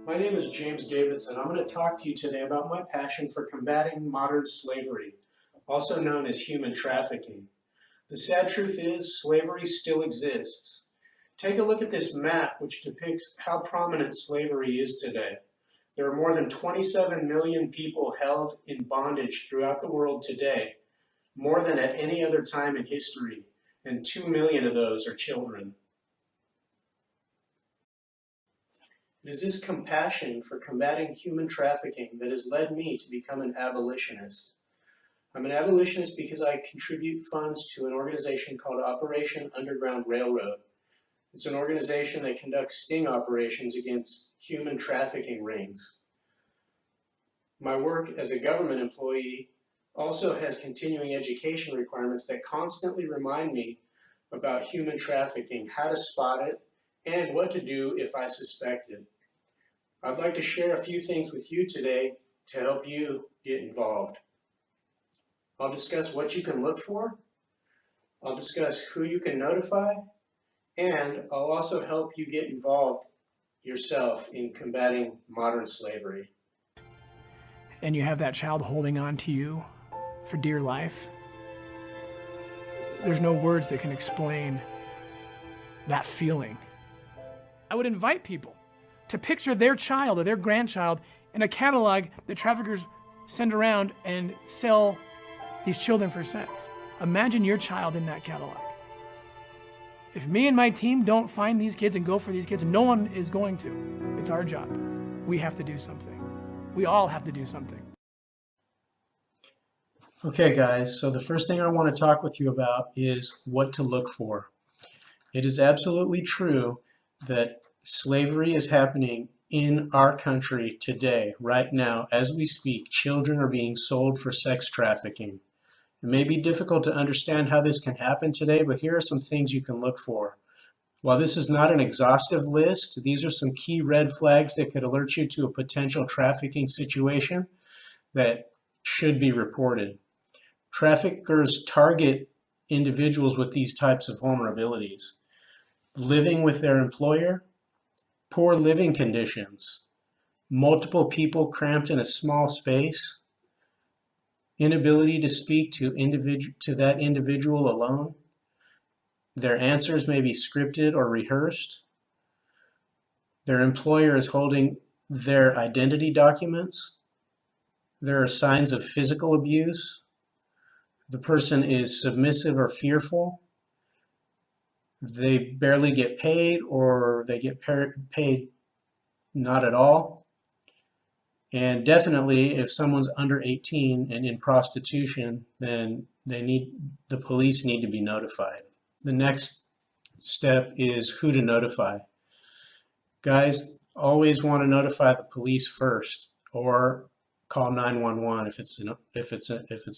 My name is James Davidson. I'm going to talk to you today about my passion for combating modern slavery, also known as human trafficking. The sad truth is, slavery still exists. Take a look at this map, which depicts how prominent slavery is today. There are more than 27 million people held in bondage throughout the world today, more than at any other time in history, and 2 million of those are children. It is this compassion for combating human trafficking that has led me to become an abolitionist. I'm an abolitionist because I contribute funds to an organization called Operation Underground Railroad. It's an organization that conducts sting operations against human trafficking rings. My work as a government employee also has continuing education requirements that constantly remind me about human trafficking, how to spot it, and what to do if I suspect it. I'd like to share a few things with you today to help you get involved. I'll discuss what you can look for, I'll discuss who you can notify, and I'll also help you get involved yourself in combating modern slavery. And you have that child holding on to you for dear life. There's no words that can explain that feeling. I would invite people to picture their child or their grandchild in a catalog that traffickers send around and sell these children for sex. Imagine your child in that catalog. If me and my team don't find these kids and go for these kids, no one is going to. It's our job. We have to do something. We all have to do something. Okay guys, so the first thing I want to talk with you about is what to look for. It is absolutely true that slavery is happening in our country today, right now, as we speak. Children are being sold for sex trafficking. It may be difficult to understand how this can happen today, but here are some things you can look for. While this is not an exhaustive list, these are some key red flags that could alert you to a potential trafficking situation that should be reported. Traffickers target individuals with these types of vulnerabilities: living with their employer, poor living conditions, multiple people cramped in a small space, inability to speak to that individual alone. Their answers may be scripted or rehearsed. Their employer is holding their identity documents. There are signs of physical abuse. The person is submissive or fearful. They barely get paid, or they get paid not at all. And definitely, if someone's under 18 and in prostitution, then the police need to be notified. The next step is who to notify. Guys, always want to notify the police first, or call 911 if it's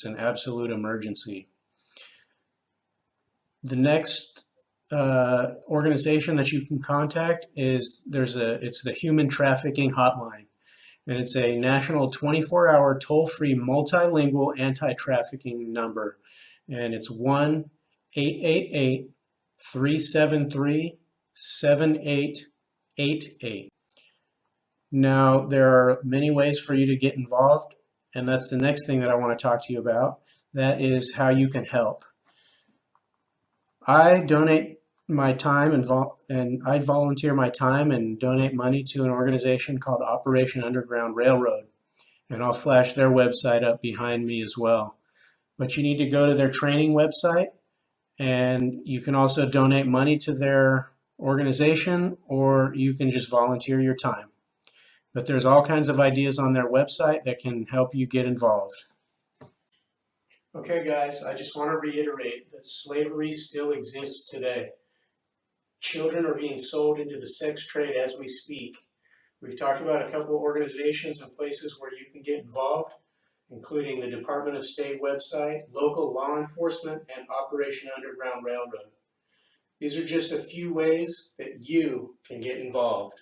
an absolute emergency. The next organization that you can contact is it's the Human Trafficking Hotline, and it's a national 24-hour toll-free multilingual anti-trafficking number, and it's 1-888-373-7888. Now, there are many ways for you to get involved, and that's the next thing that I want to talk to you about. That is how you can help. I donate my time and I volunteer my time and donate money to an organization called Operation Underground Railroad, and I'll flash their website up behind me as well. But you need to go to their training website, and you can also donate money to their organization, or you can just volunteer your time. But there's all kinds of ideas on their website that can help you get involved. Okay guys, I just want to reiterate that slavery still exists today. Children are being sold into the sex trade as we speak. We've talked about a couple of organizations and places where you can get involved, including the Department of State website, local law enforcement, and Operation Underground Railroad. These are just a few ways that you can get involved.